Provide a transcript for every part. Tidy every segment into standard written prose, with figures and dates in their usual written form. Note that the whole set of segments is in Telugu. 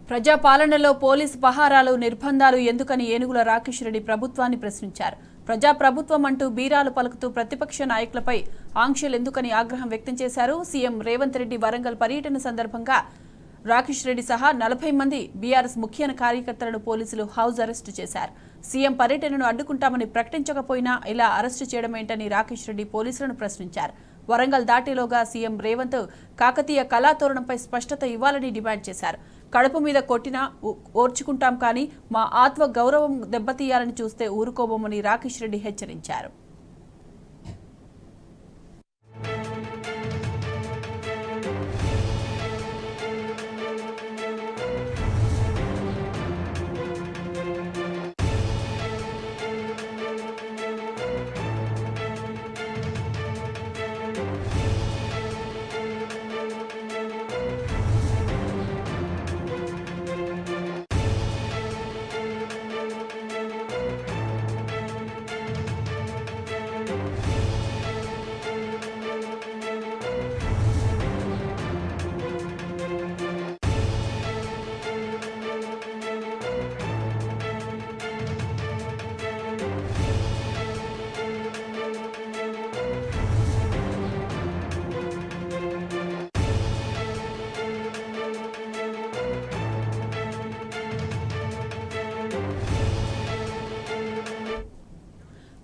ప్రజాపాలనలో పోలీసు పహారాలు నిర్బంధాలు ఎందుకని ఏనుగుల రాకేష్ రెడ్డి ప్రభుత్వాన్ని ప్రశ్నించారు. ప్రజాప్రభుత్వం అంటూ బీరాలు పలుకుతూ ప్రతిపక్ష నాయకులపై ఆంక్షలు ఎందుకని ఆగ్రహం వ్యక్తం చేశారు. సీఎం రేవంత్ రెడ్డి వరంగల్ పర్యటన సందర్భంగా రాకేష్ రెడ్డి సహా 40 మంది బీఆర్ఎస్ ముఖ్య కార్యకర్తలను పోలీసులు హౌస్ అరెస్టు చేశారు. సీఎం పర్యటనను అడ్డుకుంటామని ప్రకటించకపోయినా ఇలా అరెస్టు చేయడమేంటని రాకేష్ రెడ్డి పోలీసులను ప్రశ్నించారు. వరంగల్ దాటిలోగా సీఎం రేవంత్ కాకతీయ కళాతోరణంపై స్పష్టత ఇవ్వాలని డిమాండ్ చేశారు. కడుపు మీద కొట్టినా ఓర్చుకుంటాం, కానీ మా ఆత్మ గౌరవం దెబ్బతీయాలని చూస్తే ఊరుకోబోమని రాకేష్ రెడ్డి హెచ్చరించారు.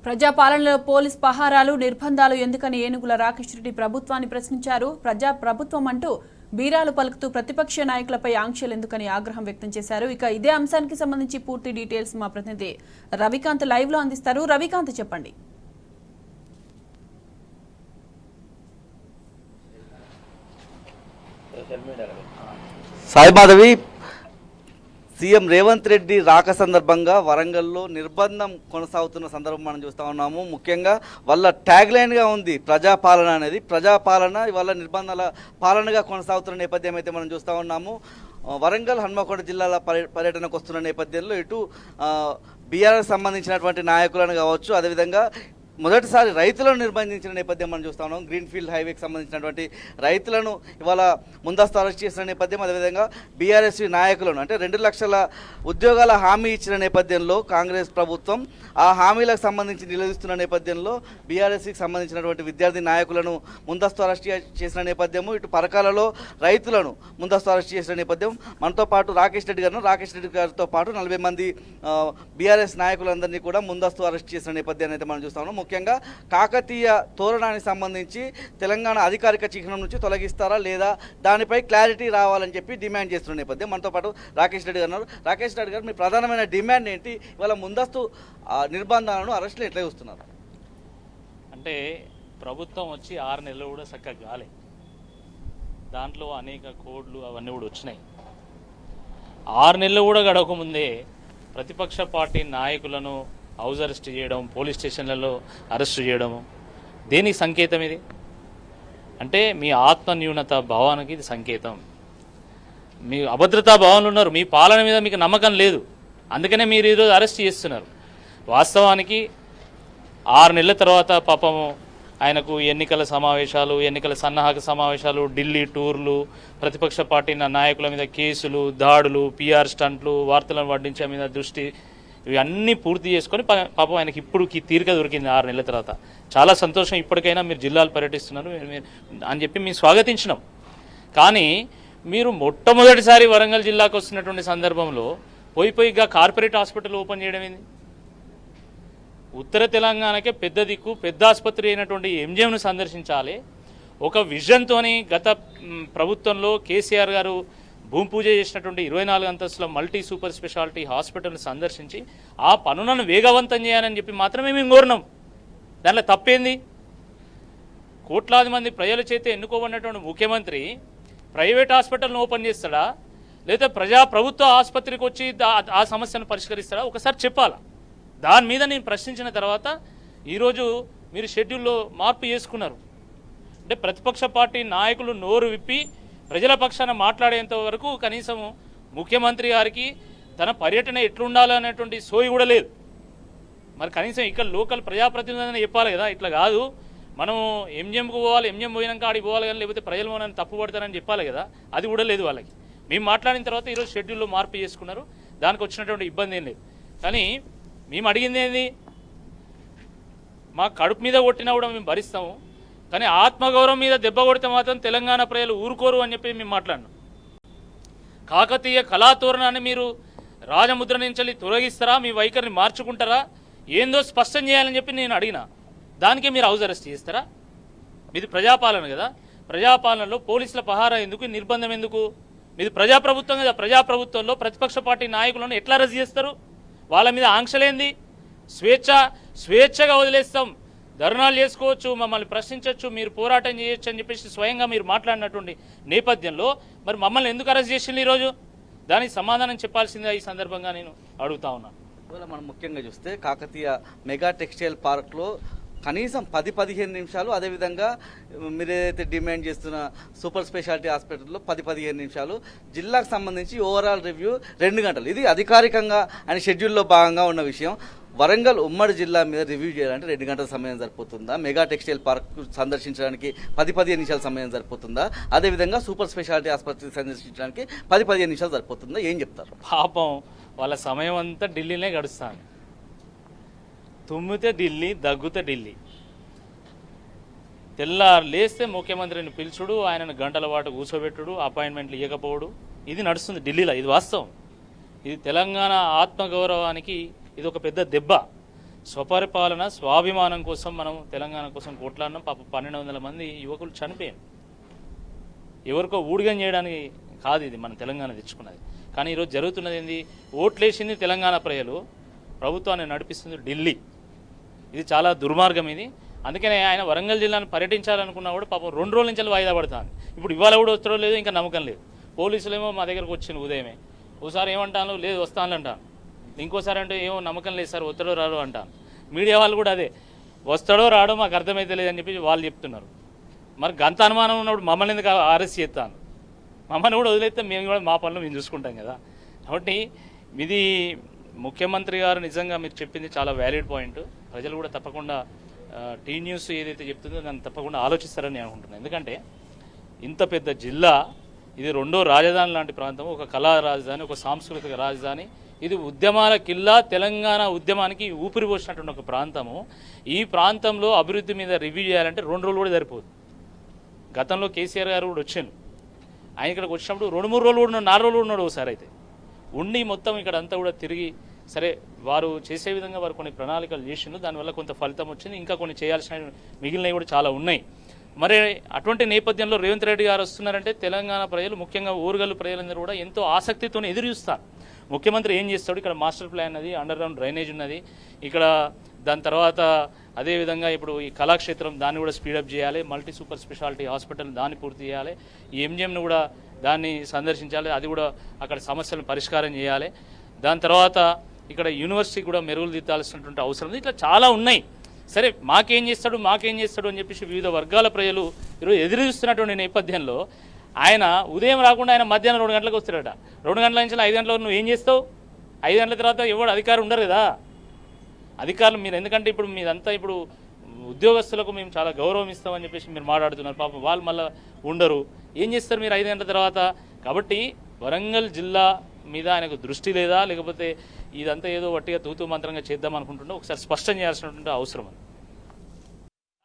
ప్రజాపాలనలో పోలీస్ పహారాలు నిర్బంధాలు ఎందుకని ఏనుగుల రాకేష్ రెడ్డి ప్రభుత్వాన్ని ప్రశ్నించారు. ప్రజాప్రభుత్వం అంటూ బీరాలు పలుకుతూ ప్రతిపక్ష నాయకులపై ఆంక్షలు ఎందుకని ఆగ్రహం వ్యక్తం చేశారు. ఇక ఇదే అంశానికి సంబంధించి పూర్తి డీటెయిల్స్ మా ప్రతినిధి రవికాంత్ లైవ్ లో అందిస్తారు. రవికాంత్, చెప్పండి. సాయి మాధవి, సీఎం రేవంత్ రెడ్డి రాక సందర్భంగా వరంగల్లో నిర్బంధం కొనసాగుతున్న సందర్భం మనం చూస్తూ ఉన్నాము. ముఖ్యంగా వాళ్ళ ట్యాగ్లైన్గా ఉంది ప్రజాపాలన అనేది. ప్రజాపాలన ఇవాళ నిర్బంధాల పాలనగా కొనసాగుతున్న నేపథ్యం అయితే మనం చూస్తూ ఉన్నాము. వరంగల్ హన్మకొండ జిల్లాల పర్యటనకు వస్తున్న నేపథ్యంలో ఇటు బీఆర్ఎస్ సంబంధించినటువంటి నాయకులను కావచ్చు, అదేవిధంగా మొదటిసారి రైతులను నిర్బంధించిన నేపథ్యం మనం చూస్తా ఉన్నాం. గ్రీన్ఫీల్డ్ హైవేకి సంబంధించినటువంటి రైతులను ఇవాళ ముందస్తు అరెస్ట్ చేసిన నేపథ్యం, అదేవిధంగా బీఆర్ఎస్ నాయకులను అంటే 2 లక్షల ఉద్యోగాల హామీ ఇచ్చిన నేపథ్యంలో కాంగ్రెస్ ప్రభుత్వం ఆ హామీలకు సంబంధించి నిలదీస్తున్న నేపథ్యంలో బీఆర్ఎస్కి సంబంధించినటువంటి విద్యార్థి నాయకులను ముందస్తు అరెస్ట్ చేసిన నేపథ్యము, ఇటు పరకాలలో రైతులను ముందస్తు అరెస్ట్ చేసిన నేపథ్యం. మనతో పాటు రాకేష్ రెడ్డి గారితో పాటు 40 మంది బీఆర్ఎస్ నాయకులందరినీ కూడా ముందస్తు అరెస్ట్ చేసిన నేపథ్యాన్ని అయితే మనం చూస్తా ఉన్నాం. ముఖ్యంగా కాకతీయ తోరణానికి సంబంధించి తెలంగాణ అధికారిక చిహ్నం నుంచి తొలగిస్తారా లేదా దానిపై క్లారిటీ రావాలని చెప్పి డిమాండ్ చేస్తున్న నేపథ్యం. మనతో పాటు రాకేష్ రెడ్డి గారు. రాకేష్ రెడ్డి గారు, మీ ప్రధానమైన డిమాండ్ ఏంటి? ఇవాళ ముందస్తు నిర్బంధాలను అరెస్టులు ఎట్లా చూస్తున్నారు? అంటే ప్రభుత్వం వచ్చి 6 నెలలు కూడా చక్కగా కాలే, దాంట్లో అనేక కోడ్లు అవన్నీ కూడా వచ్చినాయి. 6 నెలలు కూడా గడవకముందే ప్రతిపక్ష పార్టీ నాయకులను హౌస్ అరెస్ట్ చేయడం, పోలీస్ స్టేషన్లలో అరెస్ట్ చేయడము దేనికి సంకేతం ఇది? అంటే మీ ఆత్మన్యూనత భావానికి ఇది సంకేతం. మీ అభద్రతా భావనలు ఉన్నారు, మీ పాలన మీద మీకు నమ్మకం లేదు, అందుకనే మీరు ఈరోజు అరెస్ట్ చేస్తున్నారు. వాస్తవానికి 6 నెలల తర్వాత పాపము ఆయనకు ఎన్నికల సమావేశాలు, ఎన్నికల సన్నాహక సమావేశాలు, ఢిల్లీ టూర్లు, ప్రతిపక్ష పార్టీ నాయకుల మీద కేసులు, దాడులు, పిఆర్ స్టంట్లు, వార్తలను వడ్డించే మీద దృష్టి, ఇవన్నీ పూర్తి చేసుకొని పాపం ఆయనకి ఇప్పుడు తీరిక దొరికింది 6 నెలల తర్వాత. చాలా సంతోషం, ఇప్పటికైనా మీరు జిల్లాలు పర్యటిస్తున్నారు అని చెప్పి మేము స్వాగతించినాం. కానీ మీరు మొట్టమొదటిసారి వరంగల్ జిల్లాకు వస్తున్నటువంటి సందర్భంలో పోయిగా కార్పొరేట్ హాస్పిటల్ ఓపెన్ చేయడం ఏంది? ఉత్తర తెలంగాణకే పెద్ద దిక్కు, పెద్ద ఆసుపత్రి అయినటువంటి ఎంజిఎంను సందర్శించాలి. ఒక విజన్తోని గత ప్రభుత్వంలో కేసీఆర్ గారు భూమి పూజ చేసినటువంటి 24 అంతస్తుల మల్టీ సూపర్ స్పెషాలిటీ హాస్పిటల్ని సందర్శించి ఆ పనులను వేగవంతం చేయాలని చెప్పి మాత్రమే మేము కోరినాం. దానిలో తప్పేంది? కోట్లాది మంది ప్రజల చేత ఎన్నుకోబడినటువంటి ముఖ్యమంత్రి ప్రైవేట్ హాస్పిటల్ను ఓపెన్ చేస్తాడా, లేదా ప్రభుత్వ ఆసుపత్రికి వచ్చి ఆ సమస్యను పరిష్కరిస్తాడా? ఒకసారి చెప్పాలా. దాని మీద నేను ప్రశ్నించిన తర్వాత ఈరోజు మీరు షెడ్యూల్లో మార్పు చేసుకున్నారు. అంటే ప్రతిపక్ష పార్టీ నాయకులు నోరు విప్పి ప్రజల పక్షాన మాట్లాడేంత వరకు కనీసం ముఖ్యమంత్రి గారికి తన పర్యటన ఎట్లుండాలనేటువంటి సోయి కూడా లేదు. మరి కనీసం ఇక్కడ లోకల్ ప్రజాప్రతినిధులని చెప్పాలి కదా, ఇట్లా కాదు మనం ఎంజిఎంకు పోవాలి, ఎంజిఎం పోయినాక ఆడికి పోవాలి కానీ లేకపోతే ప్రజలు మనల్ని తప్పుపడతారని చెప్పాలి కదా, అది కూడా లేదు వాళ్ళకి. మేము మాట్లాడిన తర్వాత ఈరోజు షెడ్యూల్లో మార్పు చేసుకున్నారు, దానికి వచ్చినటువంటి ఇబ్బంది ఏం లేదు. కానీ మేము అడిగింది ఏంది, మా కడుపు మీద కొట్టినా కూడా మేము భరిస్తాము, కానీ ఆత్మగౌరవం మీద దెబ్బ కొడితే మాత్రం తెలంగాణ ప్రజలు ఊరుకోరు అని చెప్పి మేము మాట్లాడినాం. కాకతీయ కళాతోరణాన్ని మీరు రాజముద్ర నుంచి తొలగిస్తారా, మీ వైఖరిని మార్చుకుంటారా, ఏందో స్పష్టం చేయాలని చెప్పి నేను అడిగినా. దానికే మీరు హౌస్ అరెస్ట్ చేస్తారా? మీది ప్రజాపాలన కదా, ప్రజాపాలనలో పోలీసుల పహారా ఎందుకు, నిర్బంధం ఎందుకు? మీది ప్రజాప్రభుత్వం కదా, ప్రజాప్రభుత్వంలో ప్రతిపక్ష పార్టీ నాయకులను ఎట్లా అరెస్ట్ చేస్తారు? వాళ్ళ మీద ఆంక్షలేంది? స్వేచ్ఛగా వదిలేస్తాం, ధర్నాలు చేసుకోవచ్చు, మమ్మల్ని ప్రశ్నించవచ్చు, మీరు పోరాటం చేయొచ్చు అని చెప్పేసి స్వయంగా మీరు మాట్లాడినటువంటి నేపథ్యంలో మరి మమ్మల్ని ఎందుకు అరెస్ట్ చేసింది ఈరోజు? దానికి సమాధానం చెప్పాల్సిందే ఈ సందర్భంగా నేను అడుగుతా ఉన్నాను. ఇవాళ మనం ముఖ్యంగా చూస్తే కాకతీయ మెగా టెక్స్టైల్ పార్క్లో కనీసం 10-15 నిమిషాలు, అదేవిధంగా మీరు ఏదైతే డిమాండ్ చేస్తున్న సూపర్ స్పెషాలిటీ హాస్పిటల్లో 10-15 నిమిషాలు, జిల్లాకు సంబంధించి ఓవరాల్ రివ్యూ 2 గంటలు. ఇది అధికారికంగా అని షెడ్యూల్లో భాగంగా ఉన్న విషయం. వరంగల్ ఉమ్మడి జిల్లా మీద రివ్యూ చేయాలంటే 2 గంటల సమయం సరిపోతుందా? మెగా టెక్స్టైల్ పార్క్ సందర్శించడానికి 10-15 నిమిషాల సమయం సరిపోతుందా? అదేవిధంగా సూపర్ స్పెషాలిటీ ఆసుపత్రి సందర్శించడానికి 10-15 నిమిషాలు సరిపోతుందా? ఏం చెప్తారు? పాపం వాళ్ళ సమయం అంతా ఢిల్లీనే గడుస్తాను. తుమ్మితే ఢిల్లీ, దగ్గుతే ఢిల్లీ. తెల్లారు లేస్తే ముఖ్యమంత్రిని పిలుచుడు, ఆయనను గంటల పాటు కూర్చోబెట్టుడు, అపాయింట్మెంట్లు ఇవ్వకపోవడు, ఇది నడుస్తుంది ఢిల్లీలో. ఇది వాస్తవం. ఇది తెలంగాణ ఆత్మగౌరవానికి ఇది ఒక పెద్ద దెబ్బ. స్వపరిపాలన, స్వాభిమానం కోసం మనం తెలంగాణ కోసం కొట్లాడినాం. పాప 1200 మంది యువకులు చనిపోయారు. ఎవరికో ఊడిగం చేయడానికి కాదు ఇది మనం తెలంగాణ తెచ్చుకున్నది. కానీ ఈరోజు జరుగుతున్నది ఏంది? ఓట్లేసింది తెలంగాణ ప్రజలు, ప్రభుత్వాన్ని నడిపిస్తుంది ఢిల్లీ. ఇది చాలా దుర్మార్గం ఇది. అందుకనే ఆయన వరంగల్ జిల్లాను పర్యటించాలనుకున్నా కూడా పాపం 2 రోజుల నుంచి వాయిదా పడుతుంది. ఇప్పుడు ఇవాళ కూడా వస్తాడో లేదో ఇంకా నమ్మకం లేదు. పోలీసులేమో మా దగ్గరకు వచ్చింది ఉదయమే, ఓసారి ఏమంటాను, లేదు వస్తాను అంటాను, ఇంకోసారి అంటే ఏమో నమ్మకం లేదు సార్, వస్తాడో రాడో అంటాను. మీడియా వాళ్ళు కూడా అదే, వస్తాడో రాడో మాకు అర్థమైతే లేదని చెప్పి వాళ్ళు చెప్తున్నారు. మరి గంత అనుమానం ఉన్నప్పుడు మమ్మల్ని ఎందుకు అరెస్ట్ చేస్తాను? మమ్మల్ని కూడా వదిలేస్తే మేము కూడా మా పనులు మేము చూసుకుంటాం కదా. కాబట్టి ఇది ముఖ్యమంత్రి గారు నిజంగా మీరు చెప్పింది చాలా వ్యాలిడ్ పాయింట్. ప్రజలు కూడా తప్పకుండా టీ న్యూస్ ఏదైతే చెప్తుందో దాన్ని తప్పకుండా ఆలోచిస్తారని నేను అనుకుంటున్నాను. ఎందుకంటే ఇంత పెద్ద జిల్లా, ఇది 2వ రాజధాని లాంటి ప్రాంతం, ఒక కళా రాజధాని, ఒక సాంస్కృతిక రాజధాని, ఇది ఉద్యమాల కిల్లా, తెలంగాణ ఉద్యమానికి ఊపిరి పోసినటువంటి ఒక ప్రాంతము. ఈ ప్రాంతంలో అభివృద్ధి మీద రివ్యూ చేయాలంటే 2 రోజులు కూడా సరిపోదు. గతంలో కేసీఆర్ గారు కూడా వచ్చాను, ఆయన ఇక్కడికి వచ్చినప్పుడు 2-3 రోజులు కూడా 4 రోజులు ఉన్నాడు ఒకసారి. అయితే ఉండి మొత్తం ఇక్కడ అంతా కూడా తిరిగి, సరే వారు చేసే విధంగా వారు కొన్ని ప్రణాళికలు చేసిండు, దానివల్ల కొంత ఫలితం వచ్చింది, ఇంకా కొన్ని చేయాల్సిన మిగిలినవి కూడా చాలా ఉన్నాయి. మరి అటువంటి నేపథ్యంలో రేవంత్ రెడ్డి గారు వస్తున్నారంటే తెలంగాణ ప్రజలు, ముఖ్యంగా ఊరుగల్లు ప్రజలందరూ కూడా ఎంతో ఆసక్తితో ఎదురు చూస్తారు. ముఖ్యమంత్రి ఏం చేస్తాడు? ఇక్కడ మాస్టర్ ప్లాన్ ఉన్నది, అండర్ గ్రౌండ్ డ్రైనేజ్ ఉన్నది ఇక్కడ. దాని తర్వాత అదేవిధంగా ఇప్పుడు ఈ కళాక్షేత్రం దాన్ని కూడా స్పీడప్ చేయాలి, మల్టీ సూపర్ స్పెషాలిటీ హాస్పిటల్ దాన్ని పూర్తి చేయాలి, ఈ ఎంజిఎంను కూడా దాన్ని సందర్శించాలి, అది కూడా అక్కడ సమస్యలను పరిష్కారం చేయాలి. దాని తర్వాత ఇక్కడ యూనివర్సిటీ కూడా మెరుగులు దిద్దాల్సినటువంటి అవసరం ఉంది. ఇట్లా చాలా ఉన్నాయి. సరే మాకేం చేస్తాడు అని చెప్పేసి వివిధ వర్గాల ప్రజలు ఈరోజు ఎదురు చూస్తున్నటువంటి నేపథ్యంలో ఆయన ఉదయం రాకుండా ఆయన మధ్యాహ్నం 2 గంటలకు వస్తాడట. 2 గంటల నుంచి 5 గంటల నువ్వు ఏం చేస్తావు? 5 గంటల తర్వాత ఎవరు అధికారం ఉండరు కదా. అధికారులు మీరు ఎందుకంటే ఇప్పుడు మీదంతా ఇప్పుడు ఉద్యోగస్తులకు మేము చాలా గౌరవం ఇస్తామని చెప్పేసి మీరు మాట్లాడుతున్నారు. పాపం వాళ్ళు మళ్ళీ ఉండరు, ఏం చేస్తారు మీరు 5 గంటల తర్వాత? కాబట్టి వరంగల్ జిల్లా మీద ఆయనకు దృష్టి లేదా, లేకపోతే ఇదంతా ఏదో వట్టిగా తూతూ మంత్రంగా చేద్దాం అనుకుంటుంటే ఒకసారి స్పష్టం చేయాల్సినటువంటి అవసరం అది.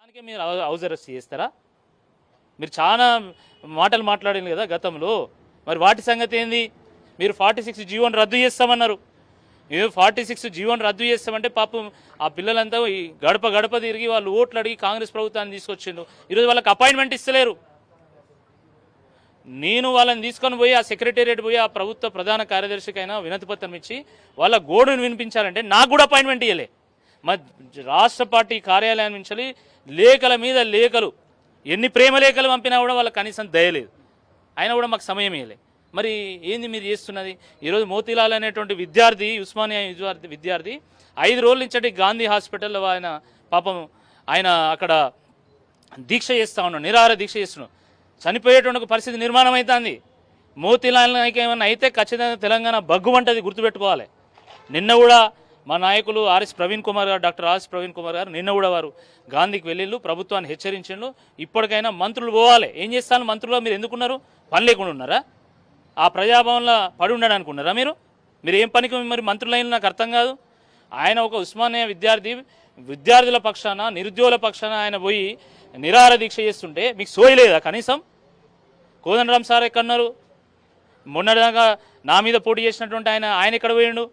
దానికే మీరు హౌస్ అరెస్ట్ చేస్తారా? మీరు చాలా మాటలు మాట్లాడింది కదా గతంలో, మరి వాటి సంగతి ఏంది? మీరు 46 జీవోని రద్దు చేస్తామన్నారు. మీరు 46 జీవోని రద్దు చేస్తామంటే పాపం ఆ పిల్లలంతా ఈ గడప గడప తిరిగి వాళ్ళు ఓట్లు అడిగి కాంగ్రెస్ ప్రభుత్వాన్ని తీసుకొచ్చిండు. ఈరోజు వాళ్ళకి అపాయింట్మెంట్ ఇస్తలేరు. నేను వాళ్ళని తీసుకొని పోయి ఆ సెక్రటేరియట్ పోయి ఆ ప్రభుత్వ ప్రధాన కార్యదర్శికైనా వినతి పత్రం ఇచ్చి వాళ్ళ గోడును వినిపించాలంటే నాకు కూడా అపాయింట్మెంట్ ఇవ్వలే. మా రాష్ట్ర పార్టీ కార్యాలయం నుంచి లేఖల మీద లేఖలు, ఎన్ని ప్రేమ లేఖలు పంపినా కూడా వాళ్ళకి కనీసం దయలేదు, అయినా కూడా మాకు సమయం ఇవ్వలే. మరి ఏంది మీరు చేస్తున్నది? ఈరోజు మోతీలాల్ అనేటువంటి విద్యార్థి, ఉస్మానియా విద్యార్థి 5 రోజుల నుంచి గాంధీ హాస్పిటల్లో ఆయన పాపం ఆయన అక్కడ దీక్ష చేస్తూ ఉన్నాడు, నిరాహార దీక్ష చేస్తున్నాడు. చనిపోయేటువంటి ఒక పరిస్థితి నిర్మాణం అవుతుంది. మోతీలాల్ నాయక్ ఏమన్నా అయితే ఖచ్చితంగా తెలంగాణ బగ్గుమంటది, గుర్తుపెట్టుకోవాలి. నిన్న కూడా మా నాయకులు డాక్టర్ ఆర్ఎస్ ప్రవీణ్ కుమార్ గారు నిన్న కూడా వారు గాంధీకి వెళ్ళిళ్ళు, ప్రభుత్వాన్ని హెచ్చరించిండు. ఇప్పటికైనా మంత్రులు పోవాలి. ఏం చేస్తాను మంత్రులు? మీరు ఎందుకున్నారు? పని లేకుండా ఉన్నారా? ఆ ప్రజాభవన్లో పడి ఉన్నాడు అనుకున్నారా మీరు? మీరు ఏం పనికి మరి మంత్రులైన నాకు అర్థం కాదు. ఆయన ఒక ఉస్మానియా విద్యార్థుల పక్షాన, నిరుద్యోగుల పక్షాన ఆయన పోయి నిరాహార దీక్ష చేస్తుంటే మీకు సోయలేదా కనీసం? కోదండరామ్ సార్ ఎక్కడున్నారు? మొన్నటిదాకా నా మీద పోటీ చేసినటువంటి ఆయన ఎక్కడ పోయిండు?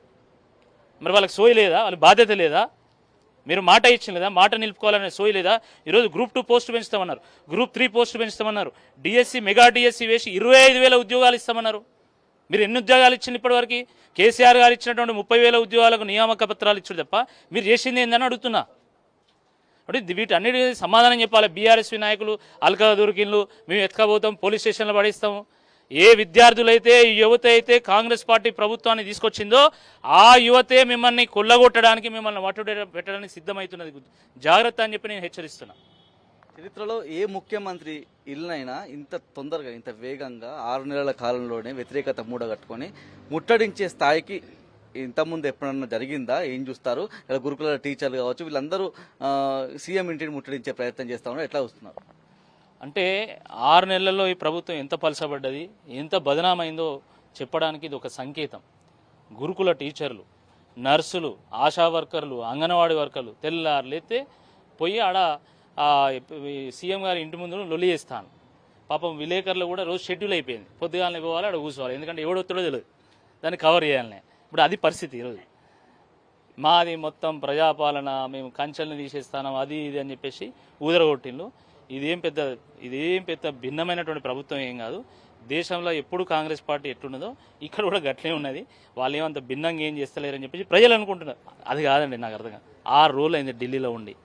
మరి వాళ్ళకి సోయి లేదా? వాళ్ళ బాధ్యత లేదా? మీరు మాట ఇచ్చిన లేదా? మాట నిలుపుకోవాలనే సోయి లేదా? ఈరోజు గ్రూప్ 2 పోస్టు పెంచుతామన్నారు, గ్రూప్ 3 పోస్టు పెంచుతామన్నారు, డిఎస్సి మెగా డిఎస్సి వేసి 25,000 ఉద్యోగాలు ఇస్తామన్నారు. మీరు ఎన్ని ఉద్యోగాలు ఇచ్చింది ఇప్పటివరకు? కేసీఆర్ గారు ఇచ్చినటువంటి 30,000 ఉద్యోగాలకు నియామక పత్రాలు ఇచ్చారు తప్ప మీరు చేసింది ఏందని అడుగుతున్నా. అంటే వీటన్నిటి సమాధానం చెప్పాలి. బీఆర్ఎస్ నాయకులు అల్కా దొరికిన్లు మేము ఎత్తుకపోతాం, పోలీస్ స్టేషన్లో పడేస్తాము. ఏ విద్యార్థులైతే, యువత అయితే కాంగ్రెస్ పార్టీ ప్రభుత్వాన్ని తీసుకొచ్చిందో ఆ యువతే మిమ్మల్ని కొల్లగొట్టడానికి, మిమ్మల్ని పెట్టడానికి సిద్ధమవుతున్నది. జాగ్రత్త అని చెప్పి నేను హెచ్చరిస్తున్నా. చరిత్రలో ఏ ముఖ్యమంత్రి ఇల్లునైనా ఇంత తొందరగా, ఇంత వేగంగా 6 నెలల కాలంలోనే వ్యతిరేకత మూడగట్టుకొని ముట్టడించే స్థాయికి ఇంతకుముందు ఎప్పుడన్నా జరిగిందా? ఏం చూస్తారు? ఇలా గురుకుల టీచర్లు కావచ్చు, వీళ్ళందరూ సీఎం ఇంటిని ముట్టడించే ప్రయత్నం చేస్తా ఉన్నారు. ఎట్లా చూస్తున్నారు? అంటే 6 నెలల్లో ఈ ప్రభుత్వం ఎంత పలసబడ్డది, ఎంత బదనామైందో చెప్పడానికి ఇది ఒక సంకేతం. గురుకుల టీచర్లు, నర్సులు, ఆశా వర్కర్లు, అంగన్వాడీ వర్కర్లు తెల్లారులైతే పోయి ఆడ సీఎం గారి ఇంటి ముందు లొల్లి చేస్తాను. పాపం విలేకరులు కూడా రోజు షెడ్యూల్ అయిపోయింది. పొద్దుగాలని పోవాలి, ఆడ కూర్చోవాలి. ఎందుకంటే ఎవడొత్తుడో తెలియదు, దాన్ని కవర్ చేయాలని. ఇప్పుడు అది పరిస్థితి ఈరోజు. మాది మొత్తం ప్రజాపాలన, మేము కంచెల్ని తీసేస్తాం, అది ఇది అని చెప్పేసి ఊదరగొట్టిండ్లు. ఇదేం పెద్ద భిన్నమైనటువంటి ప్రభుత్వం ఏం కాదు. దేశంలో ఎప్పుడు కాంగ్రెస్ పార్టీ ఎట్లున్నదో ఇక్కడ కూడా గట్లే ఉన్నది. వాళ్ళు ఏమంత భిన్నంగా ఏం చేస్తలేరని చెప్పేసి ప్రజలు అనుకుంటున్నారు. అది కాదండి, నాకు అర్థం కాదు. 6 రోజులు అయింది ఢిల్లీలో ఉండి.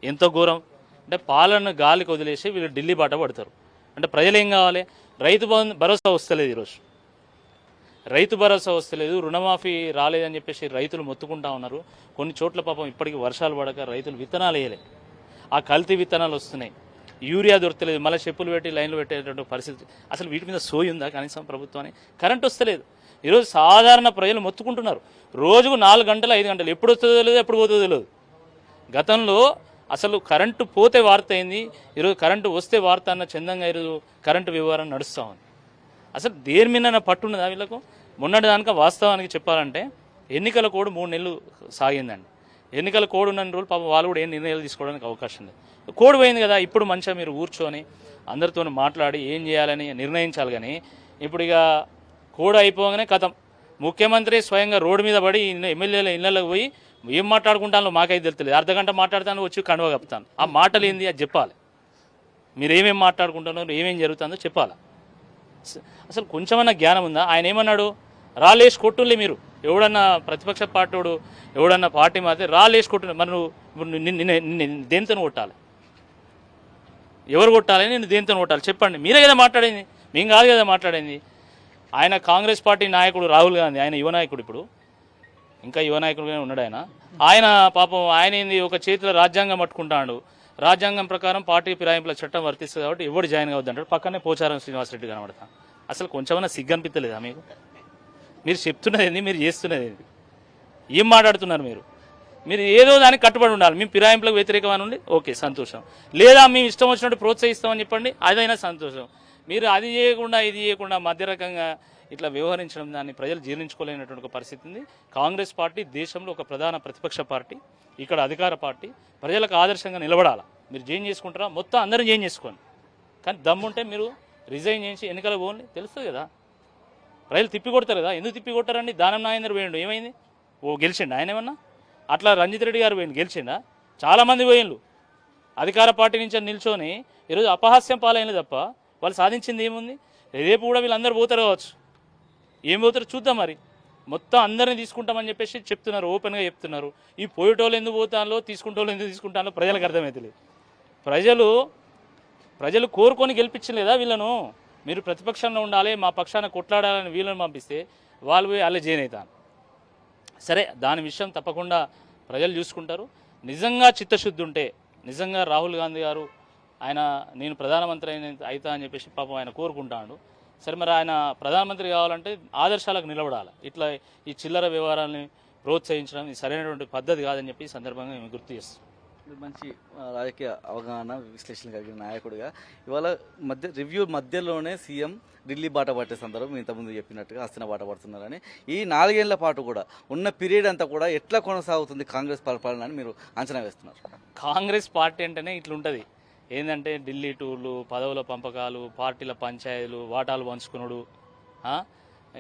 ఎంతో ఘోరం అంటే పాలన గాలికి వదిలేసి వీళ్ళు ఢిల్లీ బాట పడతారు. అంటే ప్రజలు ఏం కావాలి? రైతు భరోసా వస్తలేదు, ఈరోజు రైతు భరోసా వస్తలేదు, రుణమాఫీ రాలేదని చెప్పేసి రైతులు మొత్తుకుంటా ఉన్నారు. కొన్ని చోట్ల పాపం ఇప్పటికీ వర్షాలు పడక రైతులు విత్తనాలు వేయలే, ఆ కల్తీ విత్తనాలు వస్తున్నాయి. యూరియా దొరకలేదు, మళ్ళీ చెప్పులు పెట్టి లైన్లు పెట్టేటువంటి పరిస్థితి. అసలు వీటి మీద సోయి ఉందా కనీసం ప్రభుత్వానికి? కరెంట్ వస్తలేదు. ఈరోజు సాధారణ ప్రజలు మొత్తుకుంటున్నారు. రోజుకు 4 గంటలు 5 గంటలు ఎప్పుడు వస్తుందో తెలియదు, ఎప్పుడు పోతుందో తెలియదు. గతంలో అసలు కరెంటు పోతే వార్త అయింది, ఈరోజు కరెంటు వస్తే వార్త అన్న చందంగా ఈరోజు కరెంటు వ్యవహారం నడుస్తూ ఉంది. అసలు దేని మీద పట్టున్నదా వీళ్ళకు? మొన్నటి దానిక వాస్తవానికి చెప్పాలంటే ఎన్నికల కోడ్ 3 నెలలు సాగిందండి. ఎన్నికల కోడ్ ఉన్న రోజులు పాపం వాళ్ళు కూడా ఏం నిర్ణయాలు తీసుకోవడానికి అవకాశం లేదు. కోడ్ పోయింది కదా, ఇప్పుడు మంచిగా మీరు కూర్చొని అందరితో మాట్లాడి ఏం చేయాలని నిర్ణయించాలి. కానీ ఇప్పుడు ఇక కోడ్ అయిపోగానే కథం, ముఖ్యమంత్రి స్వయంగా రోడ్డు మీద పడి ఎమ్మెల్యేల ఇళ్లకు పోయి ఏం మాట్లాడుకుంటానో మాకైతే తెలుస్తలేదు. అర్ధగంట మాట్లాడతాను, వచ్చి కండువ కప్పుతాను. ఆ మాటలు ఏంది అది చెప్పాలి. మీరు ఏమేమి మాట్లాడుకుంటున్నారు, ఏమేం జరుగుతుందో చెప్పాలి. అసలు కొంచెమన్నా జ్ఞానం ఉందా? ఆయన ఏమన్నాడు? రాలేసి కొట్టులే మీరు. ఎవడన్నా ప్రతిపక్ష పార్టీడు ఎవడన్నా పార్టీ మాత్రం రాలేసి కొట్టు. మరి నువ్వు దేనితో కొట్టాలి? ఎవరు కొట్టాలి? నేను దేనితో కొట్టాలి చెప్పండి. మీరే కదా మాట్లాడింది, మేము కాదు కదా మాట్లాడింది. ఆయన కాంగ్రెస్ పార్టీ నాయకుడు రాహుల్ గాంధీ, ఆయన యువ నాయకుడు, ఇప్పుడు ఇంకా యువ నాయకుడుగానే ఉన్నాడు ఆయన పాపం ఆయన ఏంది ఒక చేతిలో రాజ్యాంగం పట్టుకుంటాడు. రాజ్యాంగం ప్రకారం పార్టీ ఫిరాయింపుల చట్టం వర్తిస్తుంది కాబట్టి ఎవరు జాయిన్ కావద్దు అంటాడు. పక్కనే పోచారం శ్రీనివాసరెడ్డి కనబడతా. అసలు కొంచెమన్నా సిగ్గనిపించలేదా మీకు? మీరు చెప్తున్నది ఏంది, మీరు చేస్తున్నది ఏంది, ఏం మాట్లాడుతున్నారు మీరు? మీరు ఏదో దానికి కట్టుబడి ఉండాలి. మేము ఫిరాయింపులకు వ్యతిరేకమని ఉండి ఓకే సంతోషం, లేదా మేము ఇష్టం వచ్చినట్టు ప్రోత్సహిస్తామని చెప్పండి, అదైనా సంతోషం. మీరు అది చేయకుండా ఇది చేయకుండా మధ్య రకంగా ఇట్లా వ్యవహరించడం దాన్ని ప్రజలు జీర్ణించుకోలేనటువంటి ఒక పరిస్థితి ఉంది. కాంగ్రెస్ పార్టీ దేశంలో ఒక ప్రధాన ప్రతిపక్ష పార్టీ, ఇక్కడ అధికార పార్టీ, ప్రజలకు ఆదర్శంగా నిలబడాలా. మీరు చేంజ్ చేసుకుంటారా? మొత్తం అందరం చేంజ్ చేసుకోండి. కానీ దమ్ముంటే మీరు రిజైన్ చేసి ఎన్నికలు పోండి, తెలుస్తుంది కదా. ప్రజలు తిప్పి కొడతారు కదా. ఎందుకు తిప్పి కొట్టారండి? దానం నాగేందర్ పోయిండు, ఏమైంది? గెలిచిండు ఆయన ఏమన్నా? అట్లా రంజిత్ రెడ్డి గారు పోయిండు, గెలిచిండా? చాలామంది పోయిండ్లు అధికార పార్టీ నుంచి నిల్చొని ఈరోజు అపహాస్యం పాలైనది తప్ప వాళ్ళు సాధించింది ఏముంది? రేపు కూడా వీళ్ళందరూ పోతారు కావచ్చు, ఏం పోతారో చూద్దాం. మరి మొత్తం అందరినీ తీసుకుంటామని చెప్పేసి చెప్తున్నారు, ఓపెన్గా చెప్తున్నారు. ఈ పోయేటోళ్ళు ఎందుకు పోతానో, తీసుకుంటోళ్ళు ఎందుకు తీసుకుంటానో ప్రజలకు అర్థమవుతలేదు. ప్రజలు కోరుకొని గెలిపించలేదా వీళ్ళను? మీరు ప్రతిపక్షంలో ఉండాలి, మా పక్షాన కొట్లాడాలని వీళ్ళని పంపిస్తే వాళ్ళు పోయి అలా జైన్ అవుతాను. సరే, దాని విషయం తప్పకుండా ప్రజలు చూసుకుంటారు. నిజంగా చిత్తశుద్ధి ఉంటే, నిజంగా రాహుల్ గాంధీ గారు ఆయన నేను ప్రధానమంత్రి అవుతా అని చెప్పేసి పాపం ఆయన కోరుకుంటాడు. సరే, మరి ఆయన ప్రధానమంత్రి కావాలంటే ఆదర్శాలకు నిలబడాలి. ఇట్లా ఈ చిల్లర వ్యవహారాలని ప్రోత్సహించడం ఇది సరైనటువంటి పద్ధతి కాదని చెప్పి ఈ సందర్భంగా మేము గుర్తు చేస్తాం. మీరు మంచి రాజకీయ అవగాహన విశ్లేషణ కలిగిన నాయకుడిగా ఇవాళ రివ్యూ మధ్యలోనే సీఎం ఢిల్లీ బాట పట్టే సందర్భం ఇంతకుముందు చెప్పినట్టుగా హస్తిన బాట పడుతున్నారని ఈ 4 ఏళ్ల పాటు కూడా ఉన్న పీరియడ్ అంతా కూడా ఎట్లా కొనసాగుతుంది కాంగ్రెస్ పరిపాలన అని మీరు అంచనా వేస్తున్నారు? కాంగ్రెస్ పార్టీ అంటేనే ఇట్లుంటుంది. ఏంటంటే ఢిల్లీ టూర్లు, పదవుల పంపకాలు, పార్టీల పంచాయతీలు, వాటాలు పంచుకునుడు,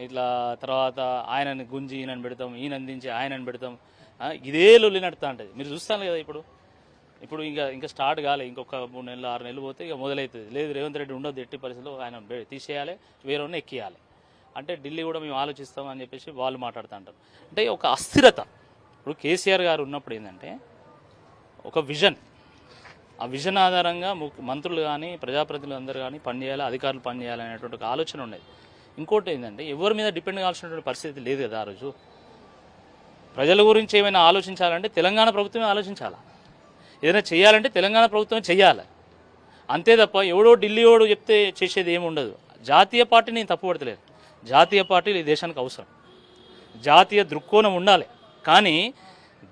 ఇట్లా తర్వాత ఆయనని గుంజి ఈయనని పెడతాం, ఈయనని దించి ఆయనని పెడతాం, ఇదే లొల్లి నడుస్తూ ఉంటుంది. మీరు చూస్తాను కదా ఇప్పుడు ఇంకా స్టార్ట్ కాలే, ఇంకొక 3 నెలలు 6 నెలలు పోతే ఇక మొదలవుతుంది. లేదు రేవంత్ రెడ్డి ఉండొద్దు, ఎట్టి పరిస్థితుల్లో ఆయన తీసేయాలి, వేరే ఎక్కియాలి అంటే ఢిల్లీ కూడా మేము ఆలోచిస్తాం అని చెప్పేసి వాళ్ళు మాట్లాడుతూ ఉంటారు. అంటే ఒక అస్థిరత. ఇప్పుడు కేసీఆర్ గారు ఉన్నప్పుడు ఏంటంటే ఒక విజన్, ఆ విజన్ ఆధారంగా మంత్రులు కానీ ప్రజాప్రతినిధులు అందరూ కానీ పనిచేయాలి, అధికారులు పనిచేయాలి అనేటువంటి ఒక ఆలోచన ఉండేది. ఇంకోటి ఏంటంటే ఎవరి మీద డిపెండ్ కావాల్సినటువంటి పరిస్థితి లేదు కదా ఆ రోజు. ప్రజల గురించి ఏమైనా ఆలోచించాలంటే తెలంగాణ ప్రభుత్వమే ఆలోచించాలి, ఏదైనా చేయాలంటే తెలంగాణ ప్రభుత్వమే చేయాలి, అంతే తప్ప ఎవడో ఢిల్లీ వాడు చెప్తే చేసేది ఏమి ఉండదు. జాతీయ పార్టీని నేను తప్పుపడతలేదు, జాతీయ పార్టీలు ఈ దేశానికి అవసరం, జాతీయ దృక్కోణం ఉండాలి. కానీ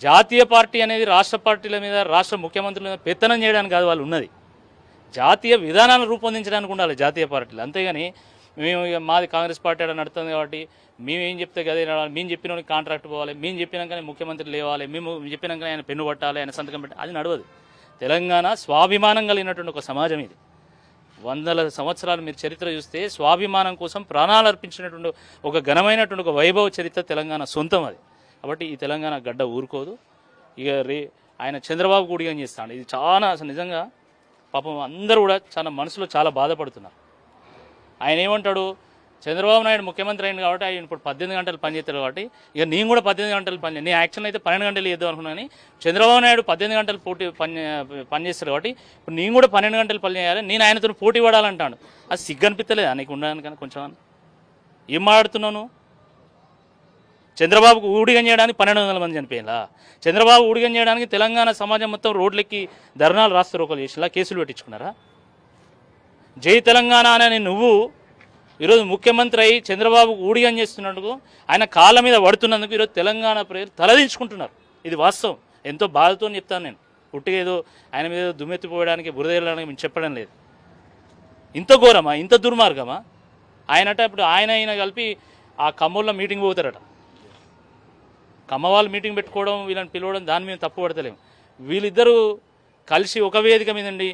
జాతీయ పార్టీ అనేది రాష్ట్ర పార్టీల మీద, రాష్ట్ర ముఖ్యమంత్రుల మీద పెత్తనం చేయడానికి కాదు వాళ్ళు ఉన్నది, జాతీయ విధానాలను రూపొందించడానికి ఉండాలి జాతీయ పార్టీలు. అంతేగాని మేము మాది కాంగ్రెస్ పార్టీ అక్కడ నడుతుంది కాబట్టి మేము ఏం చెప్తే గదే నడాలి, మేము చెప్పిన కాంట్రాక్ట్ పోవాలి, మేము చెప్పినాకనే ముఖ్యమంత్రి లేవాలి, మేము చెప్పినాకనే ఆయన పెన్ను పట్టాలి, ఆయన సంతకం పెట్టి, అది నడవదు. తెలంగాణ స్వాభిమానం కలిగినటువంటి ఒక సమాజం ఇది. 100 సంవత్సరాలు మీరు చరిత్ర చూస్తే స్వాభిమానం కోసం ప్రాణాలు అర్పించినటువంటి ఒక ఘనమైనటువంటి ఒక వైభవ చరిత్ర తెలంగాణ సొంతం అది. కాబట్టి ఈ తెలంగాణ గడ్డ ఊరుకోదు. ఇక ఆయన చంద్రబాబు కూడా ఏం చేస్తాడు, ఇది చాలా అసలు నిజంగా పాపం అందరూ కూడా చాలా మనసులో చాలా బాధపడుతున్నారు. ఆయన ఏమంటాడు, చంద్రబాబు నాయుడు ముఖ్యమంత్రి అయింది కాబట్టి ఆయన ఇప్పుడు 18 గంటలు పనిచేస్తారు కాబట్టి ఇక నేను కూడా 18 గంటలు పని, నేను యాక్షన్ అయితే 12 గంటలు చేద్దాం అనుకున్నాను. చంద్రబాబు నాయుడు 18 గంటలు పనిచేస్తారు కాబట్టి ఇప్పుడు నేను కూడా 12 గంటలు పని చేయాలి, నేను ఆయనతో పోటీ పడాలంటాడు. అది సిగ్గు అనిపించలేదా నీకు ఉండడానికి? కొంచెం ఏం మాట్లాడుతున్నాను? చంద్రబాబుకు ఊడిగం చేయడానికి 1200 మంది చనిపోయిందా? చంద్రబాబు ఊడిగం చేయడానికి తెలంగాణ సమాజం మొత్తం రోడ్లెక్కి ధర్నాలు రాస్తారు, చేసిలా కేసులు పెట్టించుకున్నారా? జై తెలంగాణ అని నువ్వు ఈరోజు ముఖ్యమంత్రి అయ్యి చంద్రబాబుకు ఊడిగం చేస్తున్నందుకు, ఆయన కాళ్ళ మీద పడుతున్నందుకు ఈరోజు తెలంగాణ ప్రజలు తలదించుకుంటున్నారు. ఇది వాస్తవం. ఎంతో బాధతో చెప్తాను నేను. పుట్టిగా ఏదో ఆయన మీద ఏదో దుమ్మెత్తిపోయడానికి, బురద వెళ్ళడానికి మేము చెప్పడం లేదు. ఇంత ఘోరమా, ఇంత దుర్మార్గమా? ఆయనట ఇప్పుడు ఆయన కలిపి ఆ ఖమ్మంలో మీటింగ్ పోతారట. కమ్మ వాళ్ళు మీటింగ్ పెట్టుకోవడం, వీళ్ళని పిలవడం, దాని మీద తప్పు పడతలేము. వీళ్ళిద్దరూ కలిసి ఒక వేదిక మీదండి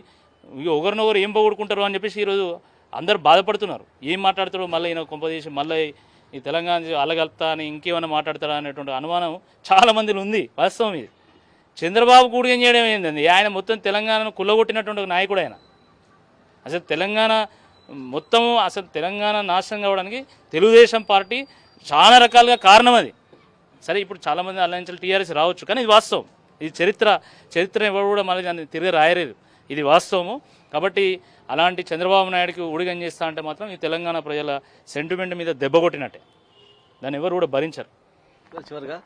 ఒకరినొకరు ఏం పోగొడుకుంటారు అని చెప్పేసి ఈరోజు అందరు బాధపడుతున్నారు. ఏం మాట్లాడతారో మళ్ళీ ఈయన కొంపదీసి మళ్ళీ ఈ తెలంగాణ అలగలుపుతా అని ఇంకేమైనా మాట్లాడతారా అనేటువంటి అనుమానం చాలామందిలో ఉంది. వాస్తవం ఇది. చంద్రబాబు కూడా ఏం చేయడం ఏంటండి, ఆయన మొత్తం తెలంగాణను కుల్లగొట్టినటువంటి ఒక నాయకుడు ఆయన. అసలు తెలంగాణ మొత్తము తెలంగాణ నాశనం కావడానికి తెలుగుదేశం పార్టీ చాలా రకాలుగా కారణం అది. సరే ఇప్పుడు చాలామంది అలయన్స్లు టీఆర్ఎస్ రావచ్చు, కానీ ఇది వాస్తవం. ఇది చరిత్ర ఎవరు కూడా మళ్ళీ దాన్ని తిరిగి రాయలేదు. ఇది వాస్తవము. కాబట్టి అలాంటి చంద్రబాబు నాయుడుకి ఊడిగం చేస్తా అంటే మాత్రం ఈ తెలంగాణ ప్రజల సెంటిమెంట్ మీద దెబ్బ కొట్టినట్టే. దాన్ని ఎవరు కూడా భరించరు. చివరిగా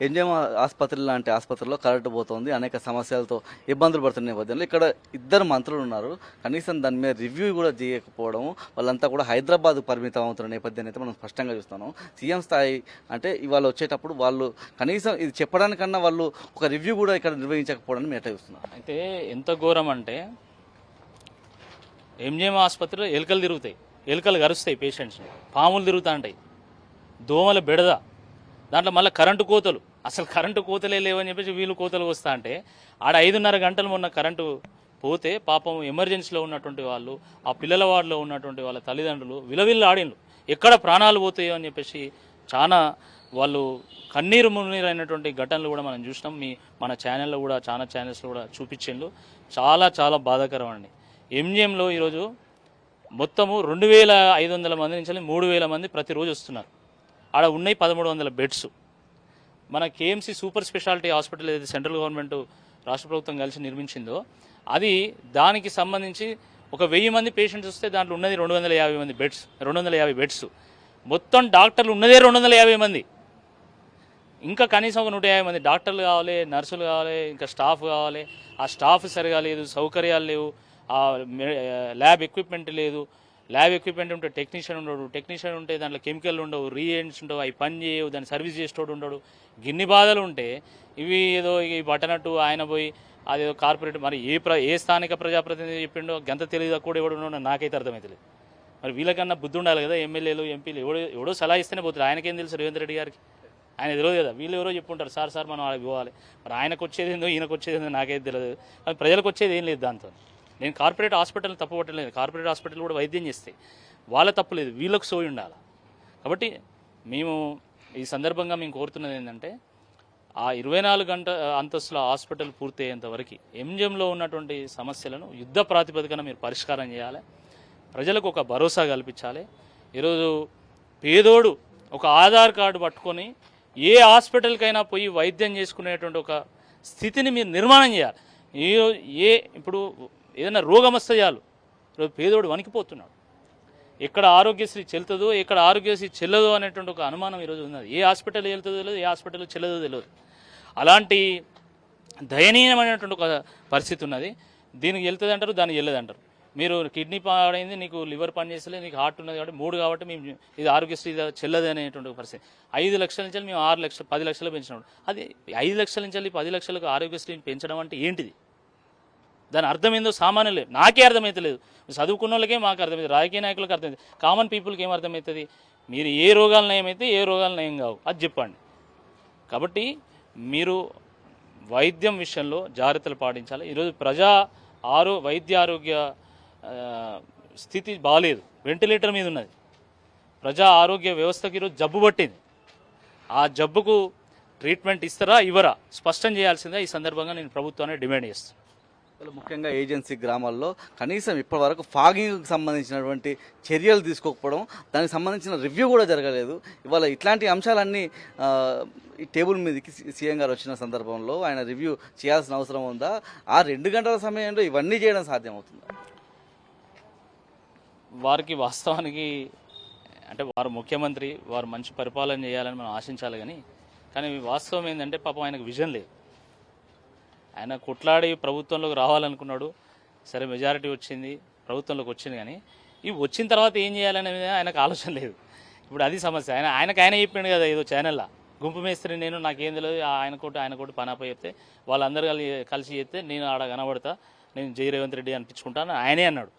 ఎన్జిఎం ఆసుపత్రి లాంటి ఆసుపత్రిలో కరెంటు పోతుంది, అనేక సమస్యలతో ఇబ్బందులు పడుతున్న నేపథ్యంలో ఇక్కడ 2 మంత్రులు ఉన్నారు, కనీసం దాని మీద రివ్యూ కూడా చేయకపోవడం, వాళ్ళంతా కూడా హైదరాబాద్ పరిమితం అవుతున్న నేపథ్యాన్ని అయితే మనం స్పష్టంగా చూస్తున్నాం. సీఎం స్థాయి అంటే ఇవాళ వచ్చేటప్పుడు వాళ్ళు కనీసం ఇది చెప్పడానికన్నా వాళ్ళు ఒక రివ్యూ కూడా ఇక్కడ నిర్వహించకపోవడాన్ని మేము ఎట్లా చూస్తున్నాం. అయితే ఎంత ఘోరం అంటే ఎంజిఎం ఆసుపత్రిలో ఎలుకలు తిరుగుతాయి, ఎలుకలు కరుస్తాయి పేషెంట్స్ని, పాములు తిరుగుతూ ఉంటాయి, దోమల బెడద, దాంట్లో మళ్ళీ కరెంటు కోతలు. అసలు కరెంటు కోతలే లేవని చెప్పేసి వీళ్ళు కోతలు వస్తా అంటే ఆడ 5:30 గంటలు మొన్న కరెంటు పోతే పాపం ఎమర్జెన్సీలో ఉన్నటువంటి వాళ్ళు, ఆ పిల్లల వార్డులో ఉన్నటువంటి వాళ్ళ తల్లిదండ్రులు విలవిల్లు ఆడిండ్రు, ఎక్కడ ప్రాణాలు పోతాయో అని చెప్పేసి చాలా వాళ్ళు కన్నీరు మున్నీరు అయినటువంటి ఘటనలు కూడా మనం చూసినాం. మన ఛానల్లో కూడా చాలా ఛానల్స్లో కూడా చూపించిండ్రు. చాలా చాలా బాధాకరం అండి. ఎంజిఎంలో ఈరోజు మొత్తము 2500 మంది నుంచి 3000 మంది ప్రతిరోజు వస్తున్నారు. ఆడ ఉన్నాయి 1300 బెడ్స్. మన కేఎంసీ సూపర్ స్పెషాలిటీ హాస్పిటల్ ఏదైతే సెంట్రల్ గవర్నమెంట్ రాష్ట్ర ప్రభుత్వం కలిసి నిర్మించిందో అది, దానికి సంబంధించి ఒక 1000 మంది పేషెంట్స్ వస్తే దాంట్లో ఉన్నది 250 మంది బెడ్స్, 250 బెడ్స్. మొత్తం డాక్టర్లు ఉన్నదే 250 మంది. ఇంకా కనీసం ఒక 150 మంది డాక్టర్లు కావాలి, నర్సులు కావాలి, ఇంకా స్టాఫ్ కావాలి. ఆ స్టాఫ్ సరిగా లేదు, సౌకర్యాలు లేవు, ఆ ల్యాబ్ ఎక్విప్మెంట్ లేదు. ల్యాబ్ ఎక్విప్మెంట్ ఉంటే టెక్నీషియన్ ఉండడు, టెక్నీషియన్ ఉంటే దాంట్లో కెమికల్ ఉండవు, రీఏజెంట్స్ ఉండవు, అవి పని చేయవు, దాన్ని సర్వీస్ చేసేటోడు ఉండడు. గిన్ని బాధలు ఉంటే ఇవి ఏదో ఈ బట్టనట్టు ఆయన పోయి అది కార్పొరేట్ మరి ఏ స్థానిక ప్రజాప్రతినిధి చెప్పిండో గంత తెలియదు కూడా ఎవడు ఉన్నాడో నాకైతే అర్థమవుతలేదు. మరి వీళ్ళకన్నా బుద్ధి ఉండాలి కదా, ఎమ్మెల్యేలు ఎంపీలు ఎవడో సలహా ఇస్తేనే పోతుంది. ఆయనకేం తెలుసు రేవంత్ రెడ్డి గారికి, ఆయన తెలియదు కదా. వీళ్ళు ఎవరో చెప్పుంటారు సార్ మనం వాళ్ళకి పోవాలి. మరి ఆయనకు వచ్చేది ఏందో ఈయనకు వచ్చేది ఏందో నాకైతే తెలియదు. కానీ ప్రజలకు వచ్చేది ఏం లేదు దాంతో. నేను కార్పొరేట్ హాస్పిటల్ తప్పుపట్టలేదు, కార్పొరేట్ హాస్పిటల్ కూడా వైద్యం చేస్తాయి, వాళ్ళ తప్పులేదు, వీళ్ళకు సోయి ఉండాలి. కాబట్టి మేము ఈ సందర్భంగా మేము కోరుతున్నది ఏంటంటే ఆ 24 గంట అంతస్తుల హాస్పిటల్ పూర్తయ్యేంత వరకు ఎంజిఎంలో ఉన్నటువంటి సమస్యలను యుద్ధ ప్రాతిపదికన మీరు పరిష్కారం చేయాలి, ప్రజలకు ఒక భరోసా కల్పించాలి. ఈరోజు పేదోడు ఒక ఆధార్ కార్డు పట్టుకొని ఏ హాస్పిటల్కైనా పోయి వైద్యం చేసుకునేటువంటి ఒక స్థితిని మీరు నిర్మాణం చేయాలి. ఇప్పుడు ఏదైనా రోగం వస్తే చాలు ఈరోజు పేదోడు వణికిపోతున్నాడు. ఎక్కడ ఆరోగ్యశ్రీ చెల్లుతుందో ఎక్కడ ఆరోగ్యశ్రీ చెల్లదో అనేటువంటి ఒక అనుమానం ఈరోజు ఉన్నది. ఏ హాస్పిటల్ వెళ్తుందో తెలియదు, ఏ హాస్పిటల్ చెల్లదో తెలియదు. అలాంటి దయనీయమైనటువంటి ఒక పరిస్థితి ఉన్నది. దీనికి వెళ్తుంది అంటారు, దానికి వెళ్ళదంటారు. మీరు కిడ్నీ పాడైంది, నీకు లివర్ పని చేస్తలేదు, నీకు హార్ట్ ఉన్నది కాబట్టి 3 కాబట్టి మేము ఇది ఆరోగ్యశ్రీ చెల్లదు అనేటువంటి పరిస్థితి. 5 లక్షల నుంచి మేము 6 లక్షలు 10 లక్షలు పెంచినాం. అది 5 లక్షల నుంచి 10 లక్షలకు ఆరోగ్యశ్రీని పెంచడం అంటే ఏంటిది? దాని అర్థం ఏందో సామాన్యులే నాకే అర్థమవుతలేదు. చదువుకున్న వాళ్ళకే మాకు అర్థమవుతుంది, రాజకీయ నాయకులకు అర్థమవుతుంది, కామన్ పీపుల్కి ఏం అర్థమవుతుంది? మీరు ఏ రోగాలు నయమైతే ఏ రోగాలు నయం కావు అది చెప్పండి. కాబట్టి మీరు వైద్యం విషయంలో జాగ్రత్తలు పాటించాలి. ఈరోజు వైద్య ఆరోగ్య స్థితి బాగాలేదు, వెంటిలేటర్ మీద ఉన్నది. ప్రజా ఆరోగ్య వ్యవస్థకి ఈరోజు జబ్బు పట్టింది. ఆ జబ్బుకు ట్రీట్మెంట్ ఇస్తారా ఇవ్వరా స్పష్టం చేయాల్సిందే ఈ సందర్భంగా నేను ప్రభుత్వాన్ని డిమాండ్ చేస్తాను. ముఖ్యంగా ఏజెన్సీ గ్రామాల్లో కనీసం ఇప్పటివరకు ఫాగింగ్కి సంబంధించినటువంటి చర్యలు తీసుకోకపోవడం, దానికి సంబంధించిన రివ్యూ కూడా జరగలేదు. ఇవాళ ఇట్లాంటి అంశాలన్నీ ఈ టేబుల్ మీదకి సీఎం గారు వచ్చిన సందర్భంలో ఆయన రివ్యూ చేయాల్సిన అవసరం ఉందా? ఆ 2 గంటల సమయంలో ఇవన్నీ చేయడం సాధ్యమవుతుందా? వారికి వాస్తవానికి అంటే వారు ముఖ్యమంత్రి, వారు మంచి పరిపాలన చేయాలని మనం ఆశించాలి. కానీ వాస్తవం ఏంటంటే పాపం ఆయనకు విజన్ లేదు. ఆయన కొట్లాడి ప్రభుత్వంలోకి రావాలనుకున్నాడు, సరే మెజారిటీ వచ్చింది, ప్రభుత్వంలోకి వచ్చింది. కానీ ఇవి వచ్చిన తర్వాత ఏం చేయాలనేది ఆయనకు ఆలోచన లేదు. ఇప్పుడు అది సమస్య. ఆయన చెప్పిండు కదా ఏదో ఛానల్లో, గుంపు మేస్త్రి నేను, నాకేం తెలియదు, ఆయన కోటి పనాప చెప్తే వాళ్ళందరూ కలిసి చెప్తే నేను ఆడ కనబడతా, నేను జై రేవంత్ రెడ్డి అనిపించుకుంటాను ఆయనే అన్నాడు.